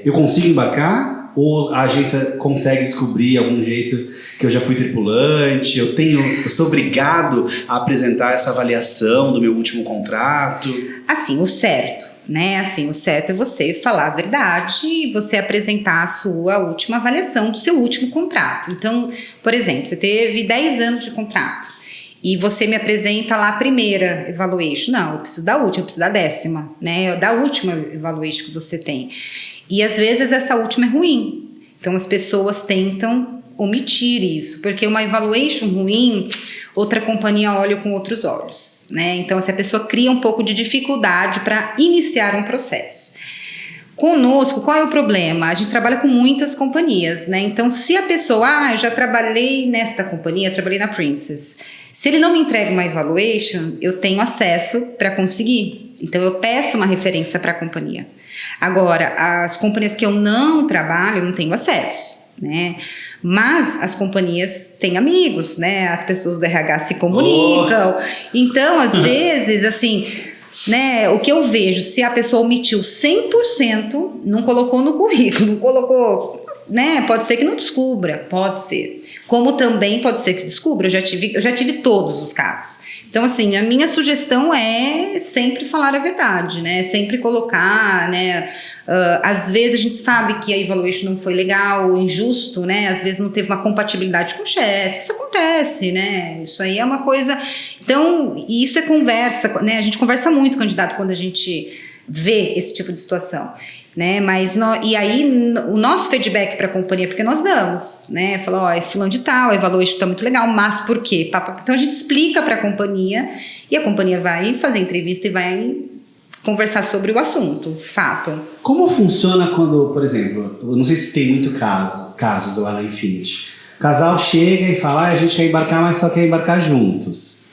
Eu consigo embarcar? Ou a agência consegue descobrir algum jeito que eu já fui tripulante? Eu sou obrigado a apresentar essa avaliação do meu último contrato? Assim, o certo, né? Assim, o certo é você falar a verdade e você apresentar a sua última avaliação do seu último contrato. Então, por exemplo, você teve 10 anos de contrato. E você me apresenta lá a primeira evaluation. Não, eu preciso da última, eu preciso da 10ª, né? Da última evaluation que você tem. E às vezes essa última é ruim. Então as pessoas tentam omitir isso, porque uma evaluation ruim, outra companhia olha com outros olhos, né? Então essa pessoa cria um pouco de dificuldade para iniciar um processo. Conosco, qual é o problema? A gente trabalha com muitas companhias, né? Então se a pessoa, eu já trabalhei nesta companhia, eu trabalhei na Princess. Se ele não me entrega uma evaluation, eu tenho acesso para conseguir. Então, eu peço uma referência para a companhia. Agora, as companhias que eu não trabalho, eu não tenho acesso, né? Mas as companhias têm amigos, né? As pessoas do RH se comunicam. Então, às vezes, assim, né? O que eu vejo, se a pessoa omitiu 100%, não colocou no currículo, não colocou... Né? Pode ser que não descubra, pode ser. Como também pode ser que descubra, eu já tive todos os casos. Então, assim, a minha sugestão é sempre falar a verdade, né? Sempre colocar, né? Às vezes a gente sabe que a evaluation não foi legal, injusto, né? Às vezes não teve uma compatibilidade com o chefe, isso acontece, né? Isso aí é uma coisa... Então, isso é conversa, né? A gente conversa muito com o candidato quando a gente vê esse tipo de situação. Né, mas e aí o nosso feedback para a companhia, porque nós damos, né, falou, é fulano de tal, a evaluation está muito legal, mas por quê? Então a gente explica para a companhia e a companhia vai fazer entrevista e vai conversar sobre o assunto, fato. Como funciona quando, por exemplo, eu não sei se tem muito casos lá na Infinity, o casal chega e fala, a gente quer embarcar, mas só quer embarcar juntos.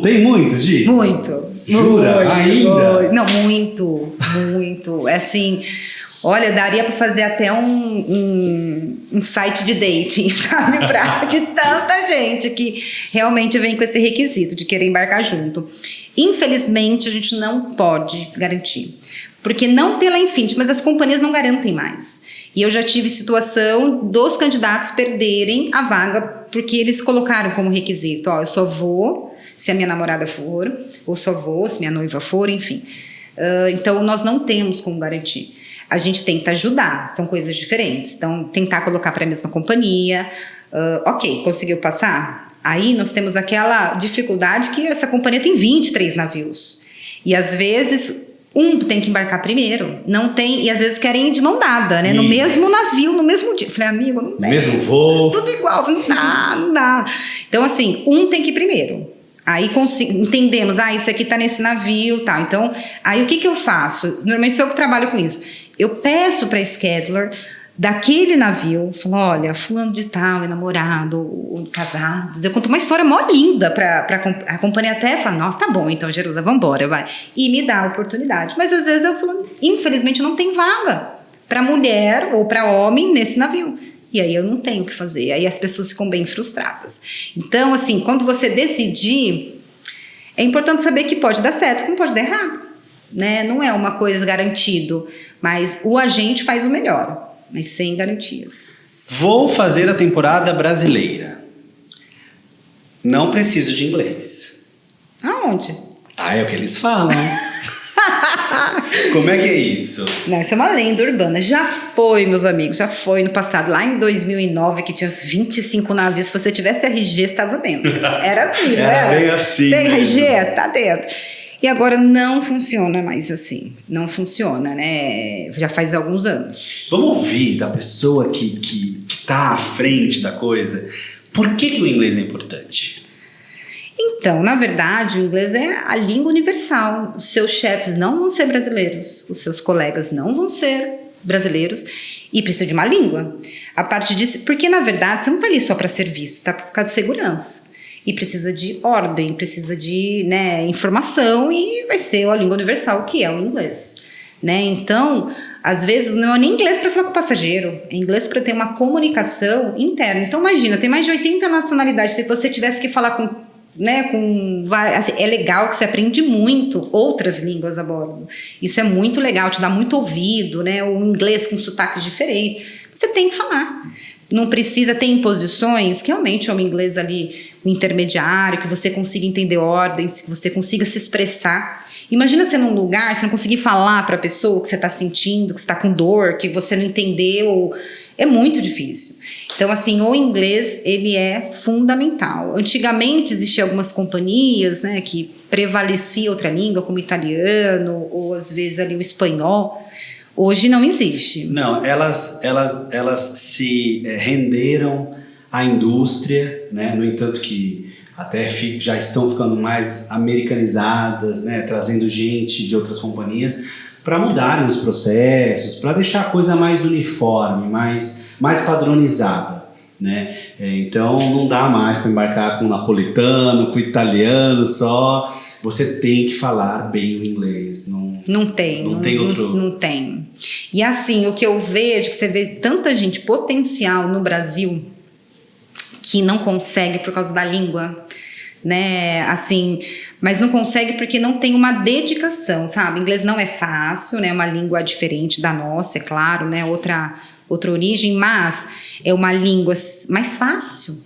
Tem muito disso? Muito. Jura? Muito, ainda? muito. Não, muito. É assim, olha, daria para fazer até um site de dating, sabe? De tanta gente que realmente vem com esse requisito de querer embarcar junto. Infelizmente, a gente não pode garantir. Porque não pela Infinity, mas as companhias não garantem mais. E eu já tive situação dos candidatos perderem a vaga porque eles colocaram como requisito, eu só vou se a minha namorada for, ou só vou se minha noiva for, enfim. Então, nós não temos como garantir. A gente tenta ajudar, são coisas diferentes. Então, tentar colocar para a mesma companhia. Ok, conseguiu passar? Aí, nós temos aquela dificuldade que essa companhia tem 23 navios. E, às vezes, um tem que embarcar primeiro. Não tem, e, às vezes, querem ir de mão dada, né? No mesmo navio, no mesmo dia. Falei, amigo, não tem. Mesmo voo. Tudo igual, não dá. Então, assim, um tem que ir primeiro. Aí entendemos, isso aqui tá nesse navio e tal. Então, aí o que eu faço? Normalmente sou eu que trabalho com isso. Eu peço para a scheduler daquele navio, falo, olha, fulano de tal, é namorado, ou casado. Eu conto uma história mó linda para a companhia até fala, nossa, tá bom, então, Jerusa, vambora, vai. E me dá a oportunidade. Mas às vezes eu falo, infelizmente não tem vaga para mulher ou para homem nesse navio. E aí eu não tenho o que fazer. Aí as pessoas ficam bem frustradas. Então, assim, quando você decidir, é importante saber que pode dar certo, como pode dar errado. Né? Não é uma coisa garantido, mas o agente faz o melhor, mas sem garantias. Vou fazer a temporada brasileira. Não preciso de inglês. Aonde? É o que eles falam. Como é que é isso? Não, isso é uma lenda urbana. Já foi, meus amigos, já foi no passado. Lá em 2009, que tinha 25 navios. Se você tivesse RG, você estava dentro. Era assim, não era? Bem assim. Tem RG? Tá dentro. E agora não funciona mais assim. Não funciona, né? Já faz alguns anos. Vamos ouvir da pessoa que tá à frente da coisa. Por que o inglês é importante? Então, na verdade, o inglês é a língua universal. Os seus chefes não vão ser brasileiros, os seus colegas não vão ser brasileiros e precisa de uma língua. A parte disso, porque na verdade você não está ali só para serviço, você está por causa de segurança. E precisa de ordem, precisa de, né, informação e vai ser a língua universal, que é o inglês. Né? Então, às vezes, não é nem inglês para falar com o passageiro, é inglês para ter uma comunicação interna. Então, imagina, tem mais de 80 nacionalidades, se você tivesse que falar com, né, assim, é legal que você aprende muito outras línguas a bordo. Isso é muito legal, te dá muito ouvido, né? O inglês com sotaques diferentes. Você tem que falar. Não precisa ter imposições, que realmente é um inglês ali, o intermediário, que você consiga entender ordens, que você consiga se expressar. Imagina você num lugar, você não conseguir falar para a pessoa o que você está sentindo, que você está com dor, que você não entendeu. É muito difícil. Então, assim, o inglês, ele é fundamental. Antigamente, existiam algumas companhias, né, que prevalecia outra língua, como o italiano, ou às vezes ali o espanhol. Hoje não existe. Não, elas se renderam à indústria, né? No entanto que até já estão ficando mais americanizadas, né? Trazendo gente de outras companhias para mudarem os processos, para deixar a coisa mais uniforme, mais padronizada. Né? Então não dá mais para embarcar com o napolitano, com o italiano só. Você tem que falar bem o inglês. Não tem outro. Não tem. E assim, o que eu vejo, que você vê tanta gente potencial no Brasil que não consegue por causa da língua, né? Assim, mas não consegue porque não tem uma dedicação, sabe? Inglês não é fácil, né? É uma língua diferente da nossa, é claro, né? Outra origem, mas é uma língua mais fácil.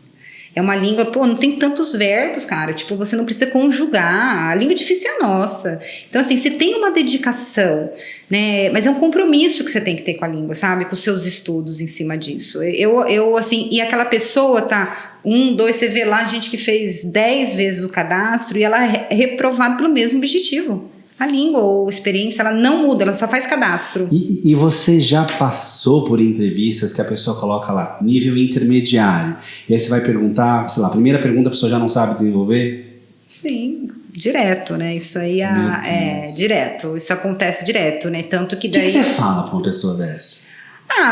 É uma língua, não tem tantos verbos, cara. Tipo, você não precisa conjugar. A língua difícil é a nossa. Então, assim, você tem uma dedicação, né? Mas é um compromisso que você tem que ter com a língua, sabe? Com os seus estudos em cima disso. Eu assim, e aquela pessoa tá 1, 2, você vê lá gente que fez 10 vezes o cadastro e ela é reprovada pelo mesmo objetivo. A língua ou experiência, ela não muda, ela só faz cadastro. E você já passou por entrevistas que a pessoa coloca lá, nível intermediário, e aí você vai perguntar, sei lá, a primeira pergunta a pessoa já não sabe desenvolver? Sim, direto, né? Isso aí é direto, isso acontece direto, né? Tanto que daí... O que você fala pra uma pessoa dessa?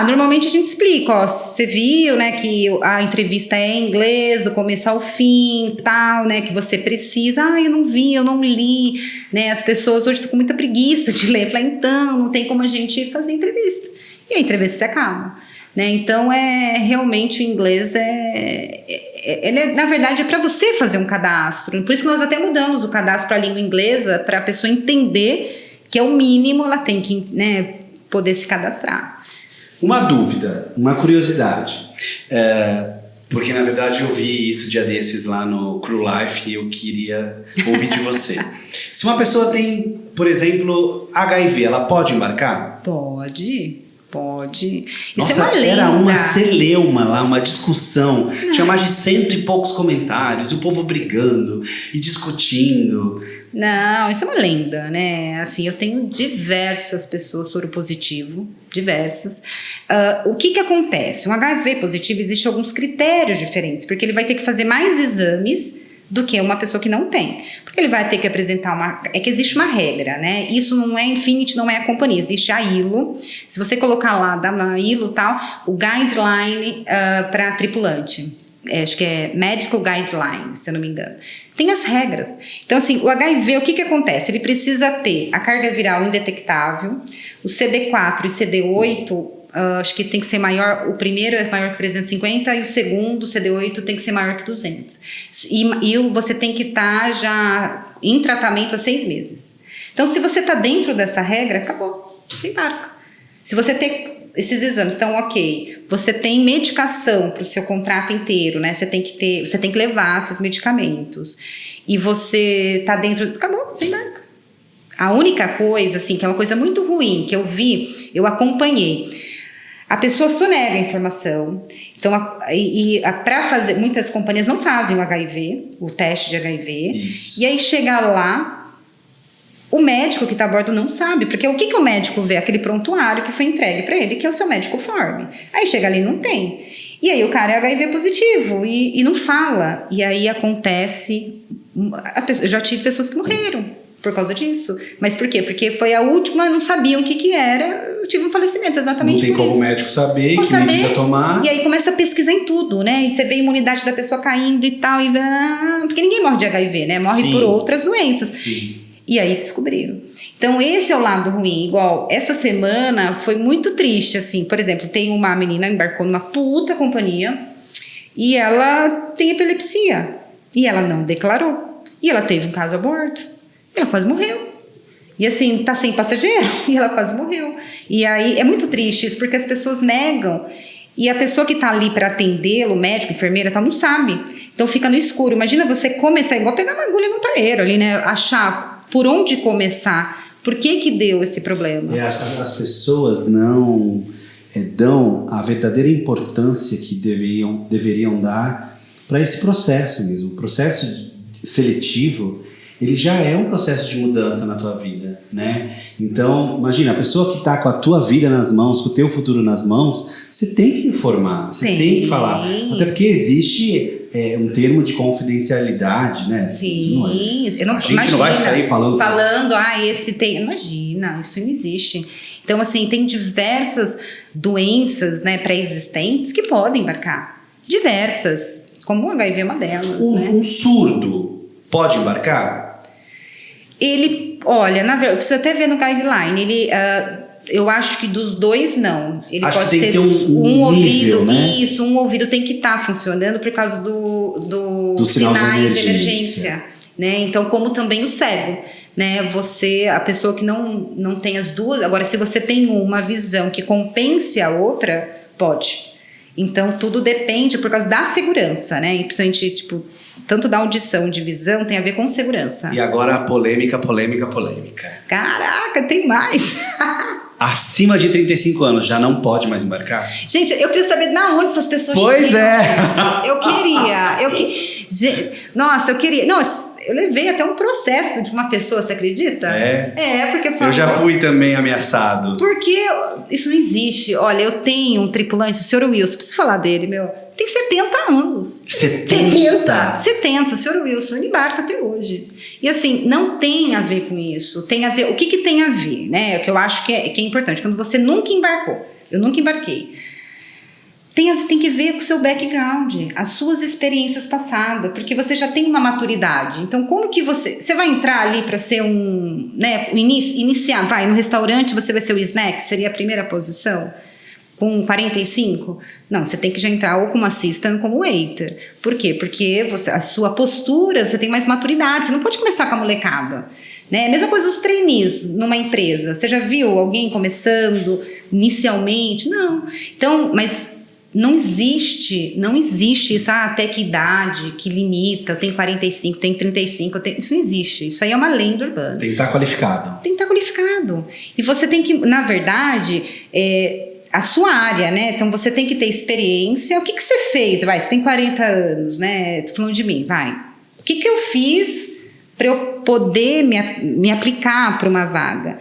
Normalmente a gente explica, ó, você viu, né, que a entrevista é em inglês, do começo ao fim, tal, né, que você precisa, eu não vi, eu não li, né, as pessoas hoje estão com muita preguiça de ler, falar, então, não tem como a gente fazer entrevista, e a entrevista se acaba, né, então realmente o inglês na verdade é para você fazer um cadastro, por isso que nós até mudamos o cadastro para a língua inglesa, para a pessoa entender que é o mínimo, ela tem que, né, poder se cadastrar. Uma dúvida, uma curiosidade, porque na verdade eu vi isso dia desses lá no Crew Life e eu queria ouvir de você. Se uma pessoa tem, por exemplo, HIV, ela pode embarcar? Pode. Nossa, isso é uma lenda. Era uma celeuma lá, uma discussão. Tinha mais de 100 e poucos comentários, e o povo brigando e discutindo. Não, isso é uma lenda, né? Assim, eu tenho diversas pessoas soropositivo, diversas. O que acontece? Um HIV positivo, existem alguns critérios diferentes, porque ele vai ter que fazer mais exames do que uma pessoa que não tem. Porque ele vai ter que apresentar é que existe uma regra, né? Isso não é Infinity, não é a companhia, existe a ILO. Se você colocar lá, dá na ILO tal, o guideline para tripulante. Acho que é Medical Guideline, se eu não me engano. Tem as regras. Então, assim, o HIV, o que acontece? Ele precisa ter a carga viral indetectável, o CD4 e CD8, acho que tem que ser maior, o primeiro é maior que 350 e o segundo, o CD8, tem que ser maior que 200. E você tem que estar já em tratamento há 6 meses. Então, se você está dentro dessa regra, acabou, você embarca. Se você tem esses exames, então, ok, você tem medicação para o seu contrato inteiro, né? Você tem que levar seus medicamentos. E você está dentro, acabou, você embarca. A única coisa, assim, que é uma coisa muito ruim, que eu vi, eu acompanhei. A pessoa sonega a informação. Então, para fazer, muitas companhias não fazem o HIV, o teste de HIV. Isso. E aí chega lá, o médico que está a bordo não sabe, porque o que o médico vê? Aquele prontuário que foi entregue para ele, que é o seu médico forme. Aí chega ali e não tem. E aí o cara é HIV positivo e não fala. E aí acontece... Eu já tive pessoas que morreram por causa disso. Mas por quê? Porque foi a última, não sabiam o que era. Eu tive um falecimento exatamente por isso. Não tem como o médico saber que medida tomar. E aí começa a pesquisar em tudo, né? E você vê a imunidade da pessoa caindo e tal. Porque ninguém morre de HIV, né? Morre por outras doenças. Sim. E aí descobriram. Então esse é o lado ruim. Igual, essa semana foi muito triste, assim. Por exemplo, tem uma menina que embarcou numa puta companhia e ela tem epilepsia. E ela não declarou. E ela teve um caso a bordo. E ela quase morreu. E assim, tá sem passageiro. E ela quase morreu. E aí é muito triste isso, porque as pessoas negam. E a pessoa que tá ali para atendê-lo, o médico, enfermeira, tal, não sabe. Então fica no escuro. Imagina você começar, igual pegar uma agulha no palheiro ali, né? Achar por onde começar. Por que deu esse problema? As pessoas não dão a verdadeira importância que deveriam dar para esse processo mesmo. O processo seletivo, ele já é um processo de mudança na tua vida, né? Então, imagina, a pessoa que está com a tua vida nas mãos, com o teu futuro nas mãos, você tem que informar, você tem que falar. Até porque existe um termo de confidencialidade, né? Sim. A gente não vai sair falando... esse tem... Imagina, isso não existe. Então, assim, tem diversas doenças, né, pré-existentes que podem embarcar. Diversas. Como o HIV é uma delas, né? Um surdo pode embarcar? Ele, olha, na verdade, eu preciso até ver no guideline, ele, eu acho que dos dois não. Ele acho pode que tem ser que ter um ouvido, nível, né? Isso, um ouvido tem que estar funcionando por causa do sinais de emergência, né? Então, como também o cego, né? A pessoa que não tem as duas, agora se você tem uma visão que compense a outra, pode. Então, tudo depende por causa da segurança, né? E principalmente, tipo, tanto da audição, de visão, tem a ver com segurança. E agora a polêmica. Caraca, tem mais! Acima de 35 anos já não pode mais embarcar? Gente, eu queria saber de onde essas pessoas... Pois é! Eu queria. Nossa, eu queria... Não, eu levei até um processo de uma pessoa, você acredita? Porque... Eu já fui também ameaçado. Porque isso não existe. Olha, eu tenho um tripulante, o senhor Wilson, preciso falar dele, meu... Tem 70 anos. 70, o senhor Wilson, ele embarca até hoje. E assim, não tem a ver com isso. Tem a ver, o que tem a ver, né? O que eu acho que é importante. Quando você nunca embarcou, eu nunca embarquei. Tem que ver com o seu background, as suas experiências passadas, porque você já tem uma maturidade. Então, como que você vai entrar ali para ser iniciar, no restaurante você vai ser o snack, seria a primeira posição? Com 45? Não, você tem que já entrar ou como assistant ou como waiter. Por quê? Porque a sua postura, você tem mais maturidade, você não pode começar com a molecada. Né? Mesma coisa os trainees numa empresa. Você já viu alguém começando inicialmente? Não. Então, mas não existe isso, até que idade, que limita, eu tenho 45, tenho 35, isso não existe. Isso aí é uma lenda urbana. Tem que estar qualificado. E você tem que, na verdade... a sua área, né? Então você tem que ter experiência. O que você fez? Você tem 40 anos, né? Tô falando de mim, O que eu fiz para eu poder me aplicar para uma vaga?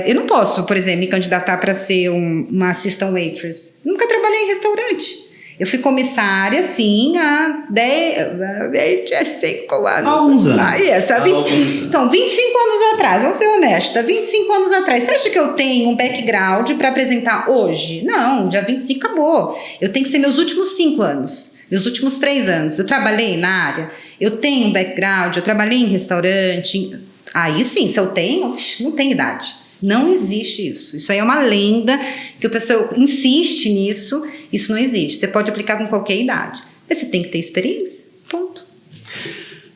Eu não posso, por exemplo, me candidatar para ser uma assistant waitress. Nunca trabalhei em restaurante. Eu fui comissária, sim, há 25 anos. Há uns anos. Então, 25 anos atrás, vamos ser honesta, 25 anos atrás, você acha que eu tenho um background para apresentar hoje? Não, já 25 acabou. Eu tenho que ser meus últimos 5 anos, meus últimos 3 anos. Eu trabalhei na área, eu tenho um background, eu trabalhei em restaurante. Aí sim, se eu tenho, não tem idade. Não existe isso. Isso aí é uma lenda que o pessoal insiste nisso. Isso não existe. Você pode aplicar com qualquer idade. Mas você tem que ter experiência. Ponto.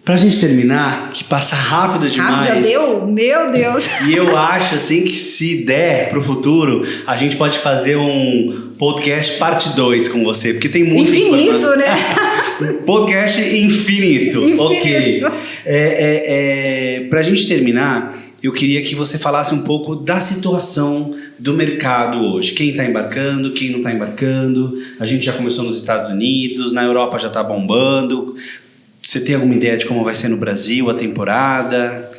Pra gente terminar, que passa rápido demais. Rápido, deu? Meu Deus. E eu acho assim que se der pro futuro, a gente pode fazer um podcast parte 2 com você, porque tem muito infinito, né? Podcast infinito. Ok. Pra gente terminar, eu queria que você falasse um pouco da situação do mercado hoje. Quem está embarcando, quem não está embarcando. A gente já começou nos Estados Unidos, na Europa já está bombando. Você tem alguma ideia de como vai ser no Brasil a temporada?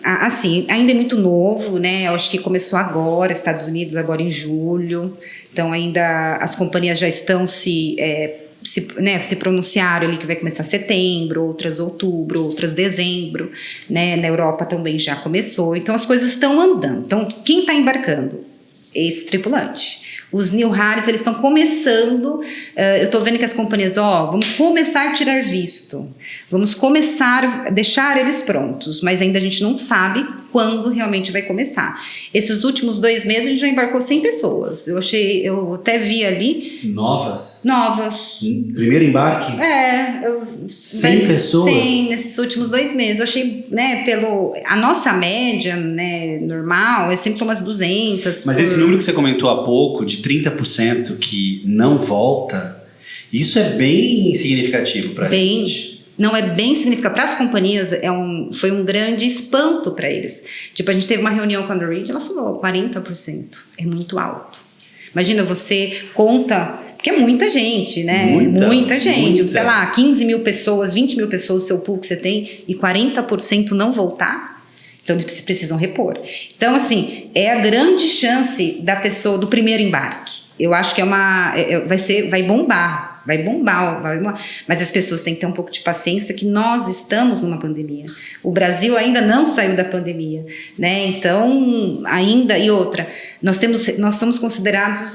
Assim, ainda é muito novo, né? Eu acho que começou agora, Estados Unidos agora em julho. Então ainda as companhias já estão se pronunciaram ali que vai começar setembro, outras outubro, outras dezembro, né? Na Europa também já começou. Então as coisas estão andando. Então quem está embarcando? Esse tripulante. Os new hires, eles estão começando, eu estou vendo que as companhias, vamos começar a tirar visto, vamos começar a deixar eles prontos, mas ainda a gente não sabe quando realmente vai começar. Esses últimos 2 meses a gente já embarcou 100 pessoas, eu até vi ali... Novas? Primeiro embarque? 100 pessoas? 100 nesses últimos 2 meses, eu achei, né, a nossa média, né, normal, é sempre umas 200. Mas esse número que você comentou há pouco, de 30% que não volta, isso é bem significativo para a gente. Não, é bem significativo. Para as companhias, foi um grande espanto para eles. Tipo, a gente teve uma reunião com a Reed, ela falou, 40%, é muito alto. Imagina, você conta, porque é muita gente, né? Muita gente. Sei lá, 15 mil pessoas, 20 mil pessoas, o seu pool que você tem, e 40% não voltar. Então, eles precisam repor. Então, assim, é a grande chance da pessoa, do primeiro embarque. Eu acho que vai bombar. Mas as pessoas têm que ter um pouco de paciência, que nós estamos numa pandemia. O Brasil ainda não saiu da pandemia, né? Então, ainda, e outra, nós somos considerados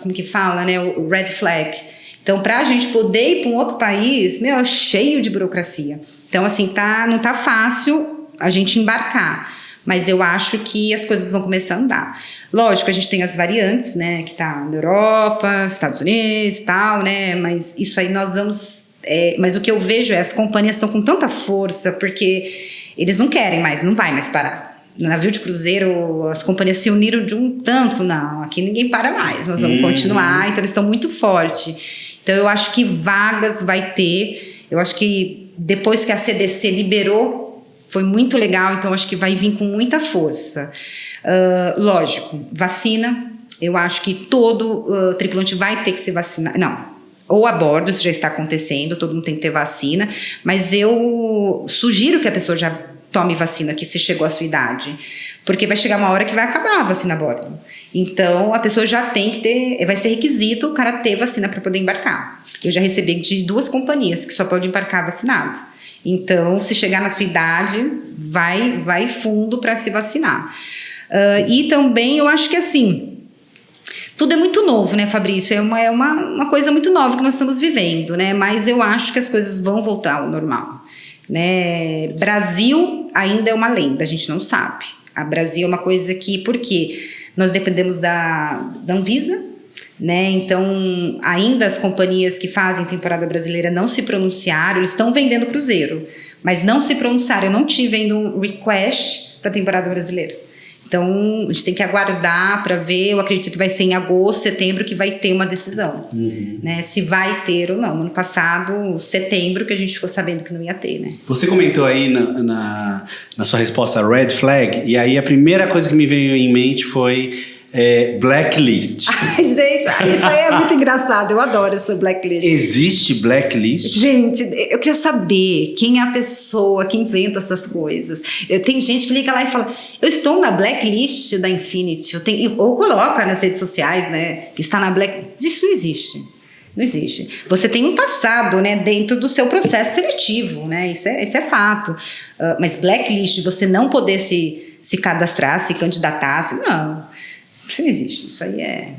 como que fala, né? O red flag. Então, para a gente poder ir para um outro país, é cheio de burocracia. Então, assim, não tá fácil a gente embarcar, mas eu acho que as coisas vão começar a andar. Lógico, a gente tem as variantes, né, que tá na Europa, Estados Unidos e tal, né, mas isso aí nós vamos... mas o que eu vejo as companhias estão com tanta força, porque eles não querem mais, não vai mais parar. No navio de cruzeiro, as companhias se uniram de um tanto, não, aqui ninguém para mais, nós vamos continuar, então eles estão muito fortes. Então eu acho que vagas vai ter, eu acho que depois que a CDC liberou, foi muito legal, então acho que vai vir com muita força. Lógico, vacina, eu acho que todo tripulante vai ter que se vacinar. Não, ou a bordo, isso já está acontecendo, todo mundo tem que ter vacina, mas eu sugiro que a pessoa já tome vacina, que se chegou à sua idade, porque vai chegar uma hora que vai acabar a vacina a bordo. Então, a pessoa já tem que ter, vai ser requisito o cara ter vacina para poder embarcar. Eu já recebi de 2 companhias que só pode embarcar vacinado. Então, se chegar na sua idade, vai fundo para se vacinar. E também, eu acho que assim, tudo é muito novo, né, Fabrício? É uma coisa muito nova que nós estamos vivendo, né? Mas eu acho que as coisas vão voltar ao normal, né? Brasil ainda é uma lenda, a gente não sabe. A Brasil é uma coisa que, por quê? Nós dependemos da Anvisa, né? Então, ainda as companhias que fazem temporada brasileira não se pronunciaram, eles estão vendendo cruzeiro, mas não se pronunciaram. Eu não tive ainda um request para a temporada brasileira. Então, a gente tem que aguardar para ver. Eu acredito que vai ser em agosto, setembro, que vai ter uma decisão, né? Se vai ter ou não. Ano passado, setembro, que a gente ficou sabendo que não ia ter, né? Você comentou aí na sua resposta red flag, e aí a primeira coisa que me veio em mente foi blacklist. Ai, gente, isso aí é muito engraçado. Eu adoro essa blacklist. Existe blacklist? Gente, eu queria saber quem é a pessoa que inventa essas coisas. Tem gente que liga lá e fala, eu estou na blacklist da Infinity. Ou coloca nas redes sociais, né, que está na blacklist. Isso não existe. Não existe. Você tem um passado, né, dentro do seu processo seletivo, né? Isso é fato. Mas blacklist, você não poder se cadastrar, se candidatar, não. Isso não existe,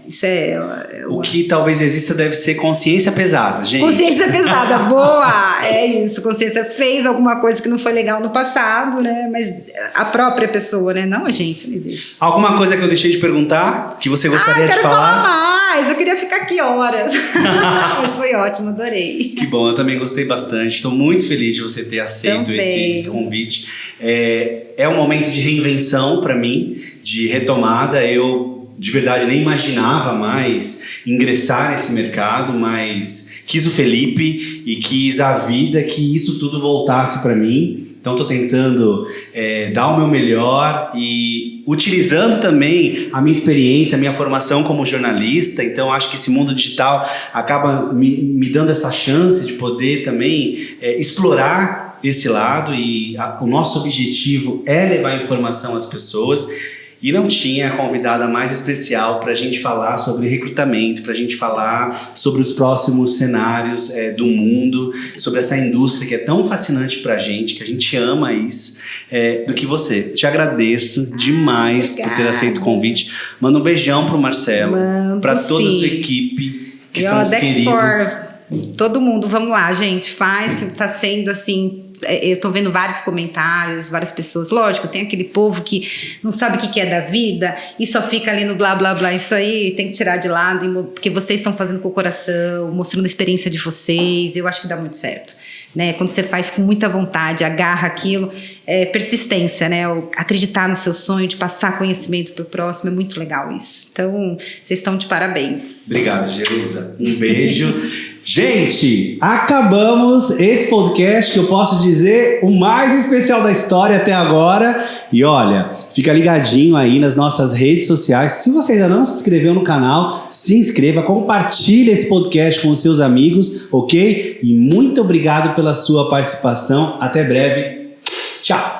isso é o que talvez exista deve ser consciência pesada, gente. Consciência pesada, boa! É isso, consciência fez alguma coisa que não foi legal no passado, né? Mas a própria pessoa, né? Não, gente, não existe. Alguma coisa que eu deixei de perguntar, que você gostaria de falar? Eu quero falar mais, eu queria ficar aqui horas. Mas foi ótimo, adorei. Que bom, eu também gostei bastante. Estou muito feliz de você ter aceito esse convite. É um momento de reinvenção para mim, de retomada. Eu de verdade nem imaginava mais ingressar nesse mercado, mas quis o Felipe e quis a vida que isso tudo voltasse para mim. Então estou tentando dar o meu melhor e utilizando também a minha experiência, a minha formação como jornalista. Então acho que esse mundo digital acaba me dando essa chance de poder também explorar esse lado, e o nosso objetivo é levar informação às pessoas. E não tinha a convidada mais especial para a gente falar sobre recrutamento, para a gente falar sobre os próximos cenários do mundo, sobre essa indústria que é tão fascinante para a gente que ama isso, do que você. Te agradeço demais por ter aceito o convite. Manda um beijão pro Marcelo, para toda a sua equipe, que são os queridos. Todo mundo, vamos lá, gente, faz, que tá sendo assim... Eu tô vendo vários comentários, várias pessoas, lógico, tem aquele povo que não sabe o que é da vida e só fica ali no blá blá blá, isso aí tem que tirar de lado, porque vocês estão fazendo com o coração, mostrando a experiência de vocês, eu acho que dá muito certo, né? Quando você faz com muita vontade, agarra aquilo, persistência, né? Acreditar no seu sonho, de passar conhecimento pro próximo, é muito legal isso. Então, vocês estão de parabéns. Obrigado, Jerusa. Um beijo. Gente, acabamos esse podcast, que eu posso dizer o mais especial da história até agora. E olha, fica ligadinho aí nas nossas redes sociais. Se você ainda não se inscreveu no canal, se inscreva, compartilhe esse podcast com os seus amigos, ok? E muito obrigado pela sua participação. Até breve. Tchau.